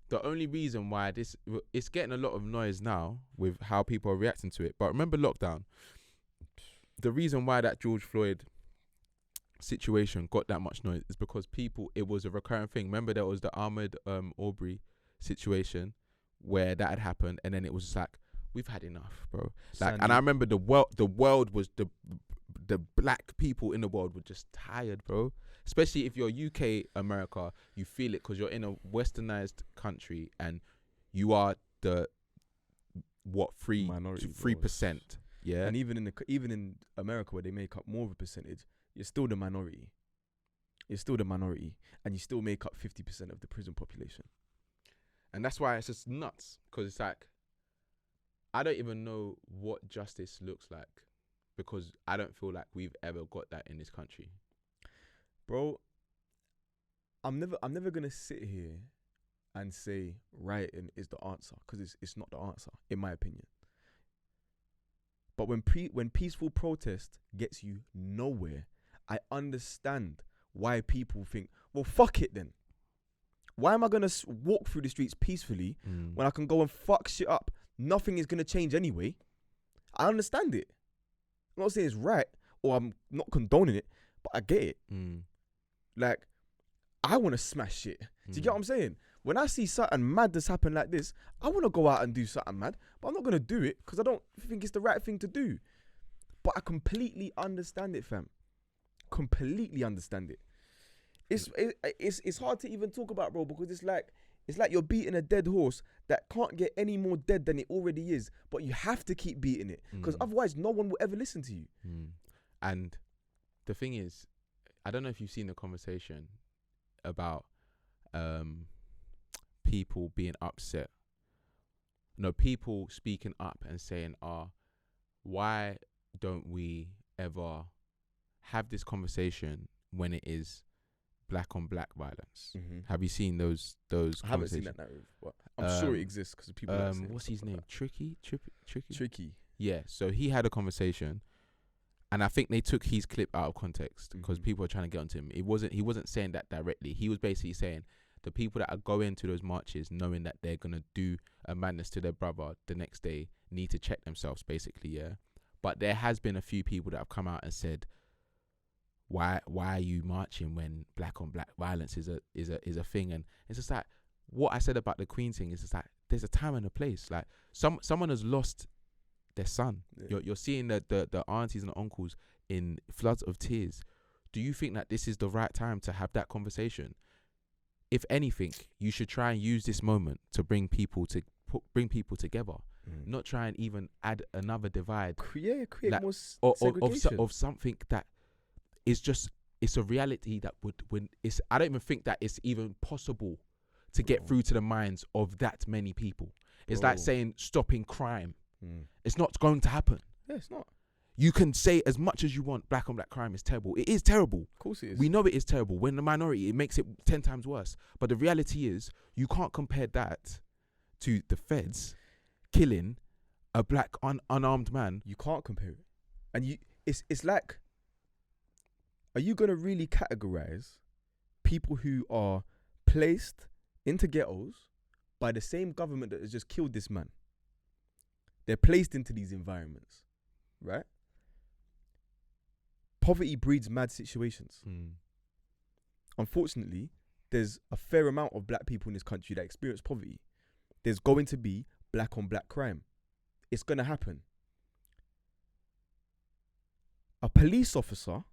the only reason why it's getting a lot of noise now with how people are reacting to it. But remember lockdown, the reason why that George Floyd situation got that much noise is because it was a recurring thing. Remember there was the Ahmaud Arbery situation where that had happened, and then it was just like, we've had enough, bro. Like, and I remember the world was the black people in the world were just tired, bro. Especially if you're UK, America, you feel it because you're in a westernized country and you are the 3%, yeah. And even in America, where they make up more of a percentage, you're still the minority. And you still make up 50% of the prison population. And that's why it's just nuts, because it's like, I don't even know what justice looks like, because I don't feel like we've ever got that in this country. Bro, I'm never gonna sit here and say rioting is the answer, because it's not the answer, in my opinion. But when peaceful protest gets you nowhere, I understand why people think, well, fuck it then. Why am I gonna walk through the streets peacefully when I can go and fuck shit up? Nothing is gonna change anyway. I understand it. I'm not saying it's right, or I'm not condoning it, but I get it. Like, I want to smash shit. Do you get what I'm saying? When I see something mad that's happened like this, I want to go out and do something mad, but I'm not going to do it because I don't think it's the right thing to do. But I completely understand it, fam. Completely understand it. It's hard to even talk about, bro, because it's like you're beating a dead horse that can't get any more dead than it already is, but you have to keep beating it because otherwise no one will ever listen to you. And the thing is, I don't know if you've seen the conversation about people being upset. No, people speaking up and saying, why don't we ever have this conversation when it is black on black violence? Have you seen those I haven't seen that narrative, but I'm sure it exists because people like what's his name? Tricky? Tricky. Yeah, so he had a conversation, and I think they took his clip out of context because people are trying to get onto him. He wasn't saying that directly. He was basically saying the people that are going to those marches knowing that they're gonna do a madness to their brother the next day need to check themselves, basically, yeah. But there has been a few people that have come out and said, why are you marching when black on black violence is a thing? And it's just like what I said about the Queen thing is just like there's a time and a place. Like someone has lost their son. Yeah. You're seeing the aunties and the uncles in floods of tears. Do you think that this is the right time to have that conversation? If anything, you should try and use this moment to bring people together, not try and even add another divide. Create like, more segregation of something that is just, it's a reality that when it's, I don't even think that it's even possible to get through to the minds of that many people. It's like saying stopping crime. It's not going to happen. Yeah, it's not. You can say as much as you want, black on black crime is terrible. It is terrible. Of course it is. We know it is terrible. When the minority, it makes it 10 times worse. But the reality is, you can't compare that to the feds killing a black unarmed man. You can't compare it. And it's like, are you going to really categorize people who are placed into ghettos by the same government that has just killed this man? They're placed into these environments, right? Poverty breeds mad situations. Unfortunately, there's a fair amount of black people in this country that experience poverty. There's going to be black on black crime. It's going to happen. A police officer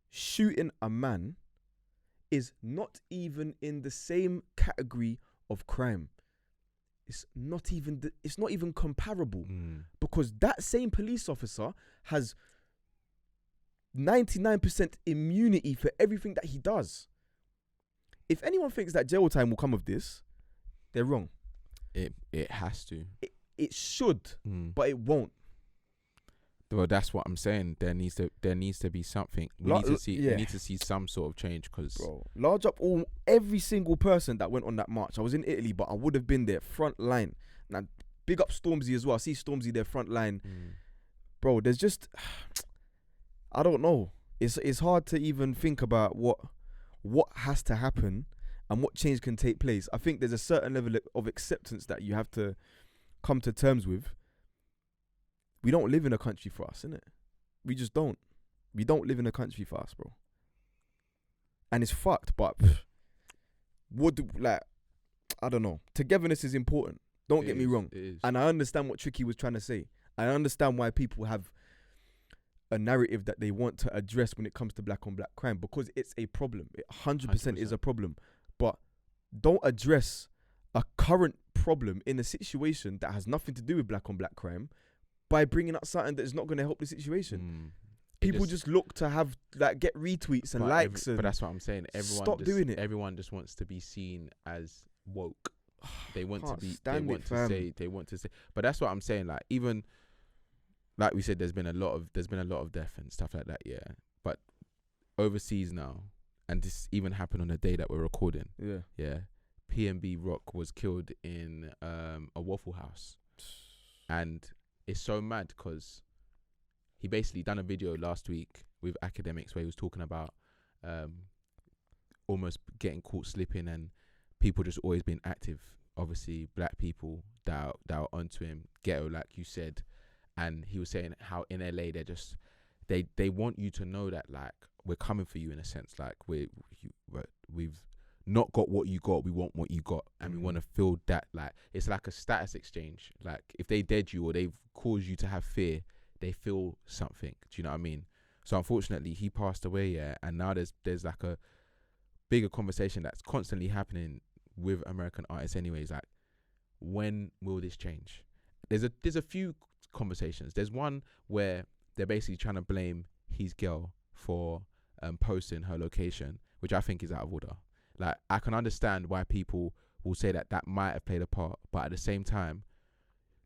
shooting a man is not even in the same category of crime. It's not even comparable, because that same police officer has 99% immunity for everything that he does. If anyone thinks that jail time will come of this, they're wrong. It has to. It should, but it won't. Well, that's what I'm saying. There needs to be something. We need to see some sort of change, because large up every single person that went on that march. I was in Italy, but I would have been there front line. Now, big up Stormzy as well. I see Stormzy there front line. Bro, there's just, I don't know. It's hard to even think about what has to happen and what change can take place. I think there's a certain level of acceptance that you have to come to terms with. We don't live in a country for us, innit? We just don't. We don't live in a country for us, bro. And it's fucked, but I don't know. Togetherness is important. Don't get me wrong. It is. And I understand what Tricky was trying to say. I understand why people have a narrative that they want to address when it comes to black on black crime, because it's a problem. It 100% is a problem. But don't address a current problem in a situation that has nothing to do with black on black crime by bringing up something that is not going to help the situation. People just look to have get retweets and likes. But that's what I'm saying. Stop doing it. Everyone just wants to be seen as woke. They want to be. They want to say. But that's what I'm saying. Like, even like we said, there's been a lot of death and stuff like that. Yeah. But overseas now, and this even happened on the day that we're recording. Yeah. Yeah. PNB Rock was killed in a Waffle House, and it's so mad because he basically done a video last week with academics where he was talking about almost getting caught slipping and people just always being active. Obviously, black people that are onto him, ghetto, like you said, and he was saying how in LA they want you to know that like we're coming for you in a sense, like we've not got what you got, we want what you got, and we want to feel that like it's like a status exchange. Like if they dead you or they've caused you to have fear, they feel something. Do you know what I mean? So unfortunately, he passed away, yeah, and now there's like a bigger conversation that's constantly happening with American artists. Anyways, like when will this change? There's a few conversations. There's one where they're basically trying to blame his girl for posting her location, which I think is out of order. Like, I can understand why people will say that might have played a part, but at the same time,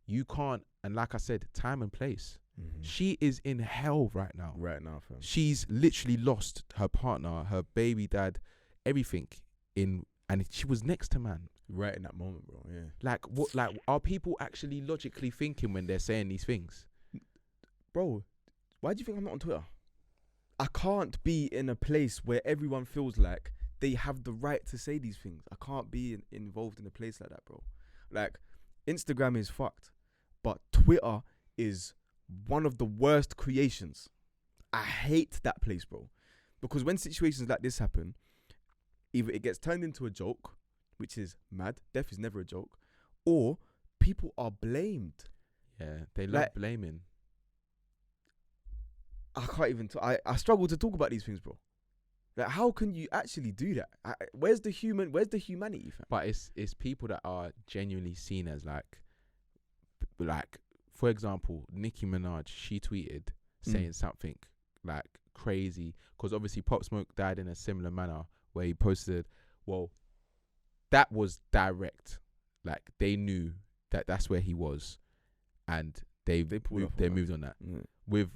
you can't. And like I said, time and place. She is in hell right now. Right now, fam. She's literally lost her partner, her baby dad, everything and she was next to man. Right in that moment, bro. Yeah. Like, what? Like, are people actually logically thinking when they're saying these things? Bro, why do you think I'm not on Twitter? I can't be in a place where everyone feels like they have the right to say these things. I can't be involved in a place like that, bro. Like, Instagram is fucked, but Twitter is one of the worst creations. I hate that place, bro. Because when situations like this happen, either it gets turned into a joke, which is mad. Death is never a joke. Or people are blamed. Yeah, they love blaming. I can't even... I struggle to talk about these things, bro. Like, how can you actually do that? Where's the humanity, fam? But it's people that are genuinely seen as like, for example, Nicki Minaj, she tweeted saying something like crazy, because obviously Pop Smoke died in a similar manner, where he posted, well, that was direct. Like, they knew that that's where he was, and they moved on that. With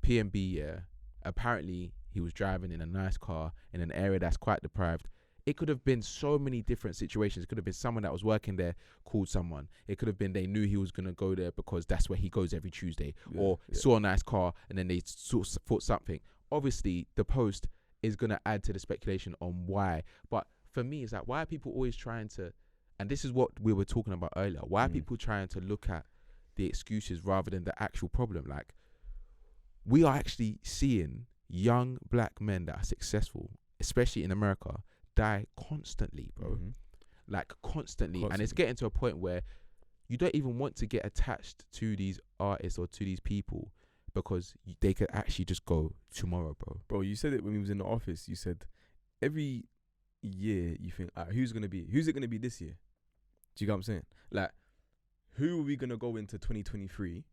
PNB, yeah, apparently he was driving in a nice car in an area that's quite deprived. It could have been so many different situations. It could have been someone that was working there called someone. It could have been they knew he was going to go there because that's where he goes every Tuesday, or saw a nice car and then they thought something. Obviously, the post is going to add to the speculation on why. But for me, it's like, why are people always trying to, and this is what we were talking about earlier, why are people trying to look at the excuses rather than the actual problem? Like, we are actually seeing young black men that are successful, especially in America, die constantly, bro. Like, constantly. And it's getting to a point where you don't even want to get attached to these artists or to these people, because they could actually just go tomorrow, bro. Bro, you said it when we was in the office. You said every year you think, who's it going to be this year? Do you get what I'm saying? Like, who are we going to go into 2023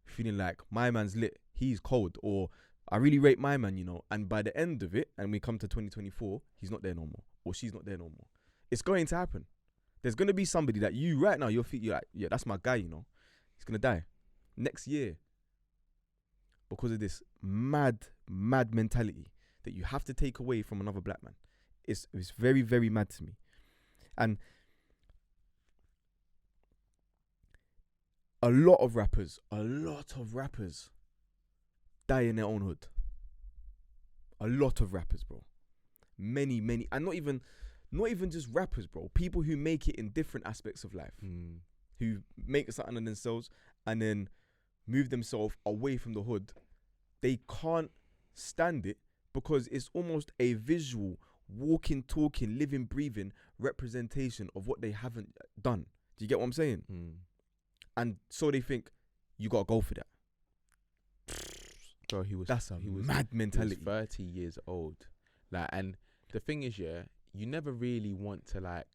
feeling like my man's lit, he's cold, or I really rate my man, you know, and by the end of it, and we come to 2024, he's not there no more, or she's not there no more. It's going to happen. There's going to be somebody that you right now, you're like, yeah, that's my guy, you know. He's going to die next year because of this mad mentality that you have to take away from another black man. It's very, very mad to me. And a lot of rappers die in their own hood. A lot of rappers, bro. Many, and not even just rappers, bro. People who make it in different aspects of life, who make something of themselves and then move themselves away from the hood. They can't stand it because it's almost a visual, walking, talking, living, breathing representation of what they haven't done. Do you get what I'm saying? And so they think you gotta go for that. Bro, he was mad mentality. He was 30 years old. Like, and the thing is, yeah, you never really want to like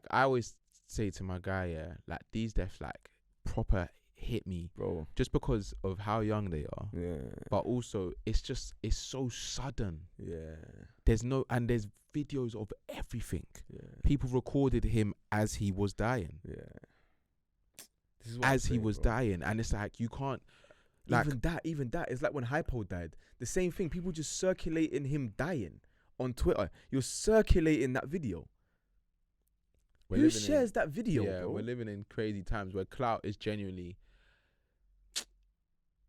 I always say to my guy, yeah, like, these deaths like proper hit me, bro, just because of how young they are. Yeah. But also it's so sudden. Yeah. There's videos of everything. Yeah. People recorded him as he was dying. Yeah. This is what as he was dying, and it's like, you can't. Like, even that is like when Hypo died. The same thing. People just circulating him dying on Twitter. You're circulating that video. Who shares that video? Yeah, bro? We're living in crazy times where clout is genuinely.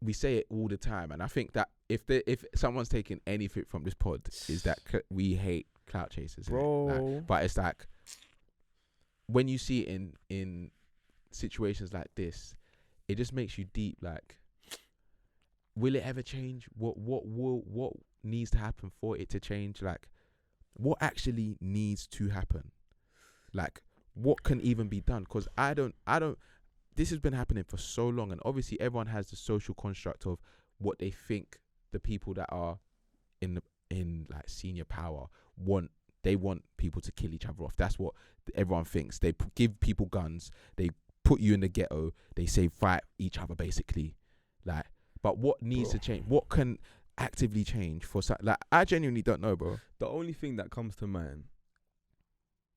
We say it all the time, and I think that if someone's taking anything from this pod, is that we hate clout chasers, bro. Like, but it's like, when you see it in situations like this, it just makes you deep. Like, will it ever change? What needs to happen for it to change? Like, what actually needs to happen? Like, what can even be done? Because I don't. This has been happening for so long, and obviously everyone has the social construct of what they think the people that are in like senior power want. They want people to kill each other off. That's what everyone thinks. They give people guns. They put you in the ghetto. They say fight each other, basically. Like, but what needs to change? What can actively change for like? I genuinely don't know, bro. The only thing that comes to mind,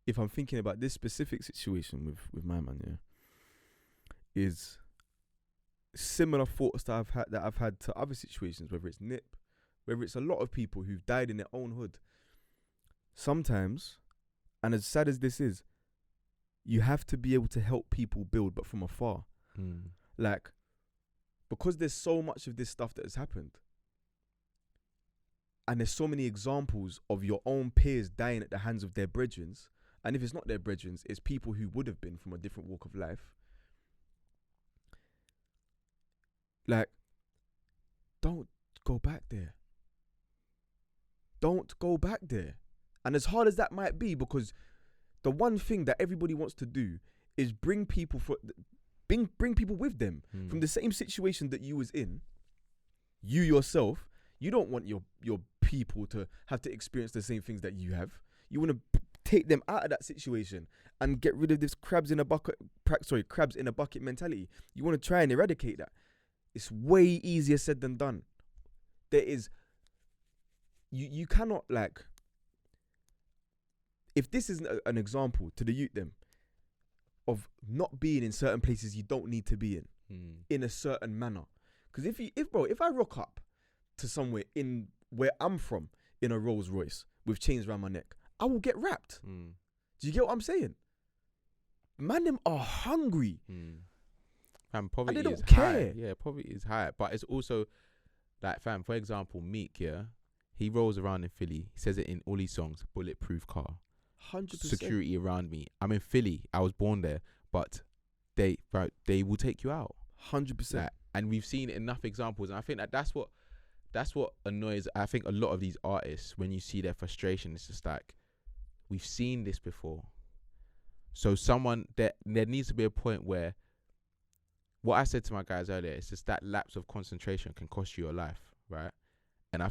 if I'm thinking about this specific situation with my man, yeah, is similar thoughts that I've had to other situations, whether it's Nip, whether it's a lot of people who've died in their own hood. Sometimes, and as sad as this is, you have to be able to help people build, but from afar. Like, because there's so much of this stuff that has happened, And there's so many examples of your own peers dying at the hands of their brethren. And if it's not their brethren, it's people who would have been from a different walk of life. Like, don't go back there. Don't go back there. And as hard as that might be, because the one thing that everybody wants to do is bring people with them from the same situation that you was in. You yourself, you don't want your people to have to experience the same things that you have. You want to take them out of that situation and get rid of this crabs in a bucket mentality. You want to try and eradicate that. It's way easier said than done. There is, you cannot, like, if this is an example to the youth them of not being in certain places you don't need to be in a certain manner. Because if I rock up to somewhere in where I'm from in a Rolls Royce with chains around my neck, I will get wrapped. Do you get what I'm saying? Man, them are hungry. Fam, poverty and they don't is care. high. Yeah, poverty is high. But it's also, like, fam, for example, Meek, yeah, he rolls around in Philly. He says it in all his songs, bulletproof car. 100%. Security around me. I'm in Philly. I was born there. But they will take you out. 100%. Like, and we've seen enough examples. And I think that's what annoys, I think, a lot of these artists, when you see their frustration. It's just like, we've seen this before. So there needs to be a point where, what I said to my guys earlier, it's just that lapse of concentration can cost you your life, right? And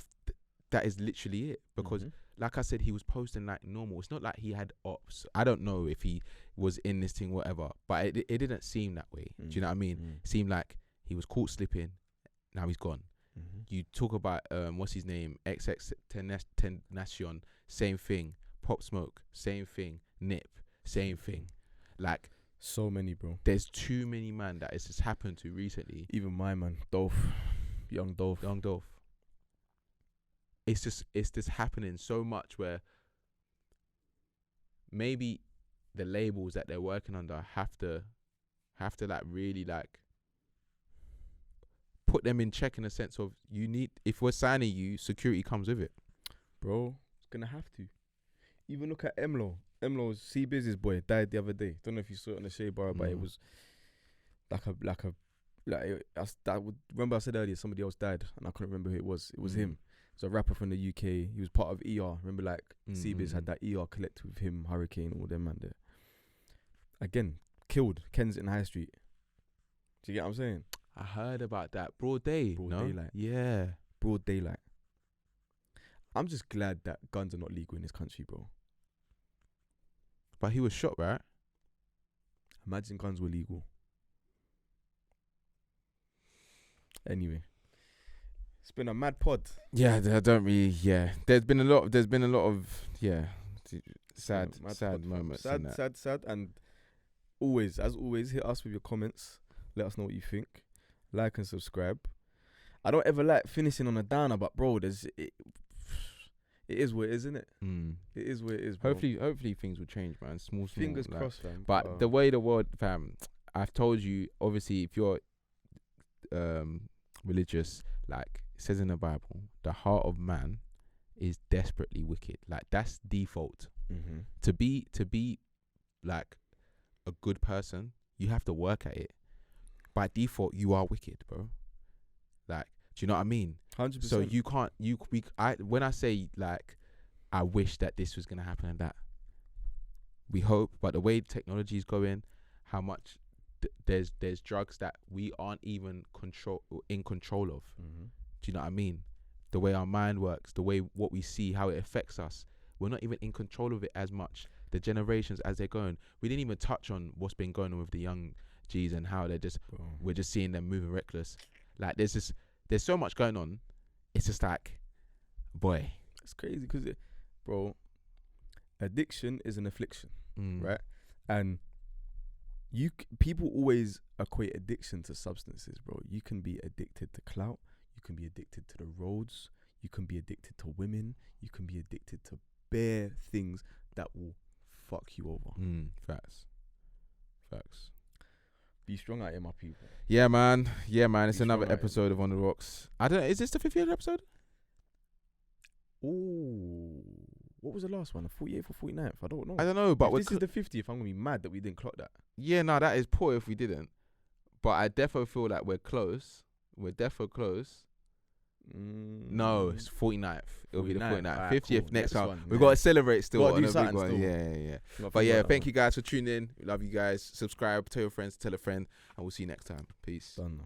that is literally it. Because, like I said, he was posting like normal. It's not like he had ops. I don't know if he was in this thing, whatever. But it didn't seem that way. Do you know what I mean? It seemed like he was caught slipping. Now he's gone. You talk about, what's his name? XXXTentacion, same thing. Pop Smoke, same thing. Nip, same thing. Like, so many, bro. There's too many, man, that it's just happened to recently. Even my man, Dolph. Young Dolph. It's just happening so much where maybe the labels that they're working under have to like really like put them in check, in a sense of, if we're signing you, security comes with it. Bro, it's gonna have to. Even look at Emlo. Emlo's C-Biz's boy died the other day. Don't know if you saw it on the Shea Bar, but it was remember I said earlier somebody else died and I couldn't remember who it was. It was him. It's a rapper from the UK. He was part of ER. Remember, like, C-Biz had that ER collective with him, Hurricane, all them man there. Again, killed Kensington High Street. Do you get what I'm saying? I heard about that. Broad daylight. Yeah. Broad daylight. I'm just glad that guns are not legal in this country, bro. But he was shot, right? Imagine guns were legal. Anyway, it's been a mad pod. Yeah, I don't really. Yeah, there's been a lot of sad moments. Sad, and as always, hit us with your comments. Let us know what you think. Like and subscribe. I don't ever like finishing on a downer, but bro, it is what it is, isn't it? It is what it is, bro. Hopefully things will change, man. Small fingers like, crossed, fam. But the way the world, fam, I've told you, obviously, if you're religious, like it says in the Bible, the heart of man is desperately wicked. Like, that's default. To be like a good person, you have to work at it. By default, you are wicked, bro. Like, do you know what I mean? 100%. So you can't. When I say, like, I wish that this was gonna happen and that, we hope. But the way technology is going, how much there's drugs that we aren't even in control of. Do you know what I mean? The way our mind works, the way what we see, how it affects us, we're not even in control of it as much. The generations as they're going, we didn't even touch on what's been going on with the young G's and how we're just seeing them moving reckless. Like, there's so much going on. It's just like, boy, it's crazy because, bro, addiction is an affliction, right? And people always equate addiction to substances, bro. You can be addicted to clout. You can be addicted to the roads. You can be addicted to women. You can be addicted to bare things that will fuck you over. Facts. Be strong out here, my people. Yeah, man. It's another episode of On the Rocks. I don't know. Is this the 50th episode? Ooh. What was the last one? The 48th or 49th? I don't know. I don't know, but if this is the 50th, I'm gonna be mad that we didn't clock that. Yeah, no, that is poor if we didn't. But I defo feel like we're close. We're defo close. No, it's 49th. It'll be the 49th. Alright, 50th cool. next Next time. one, We've yeah. got to celebrate still Gotta on do a big something one. still. Yeah. But yeah, thank you guys for tuning in. Love you guys. Subscribe, tell your friends, tell a friend, and we'll see you next time. Peace. Done.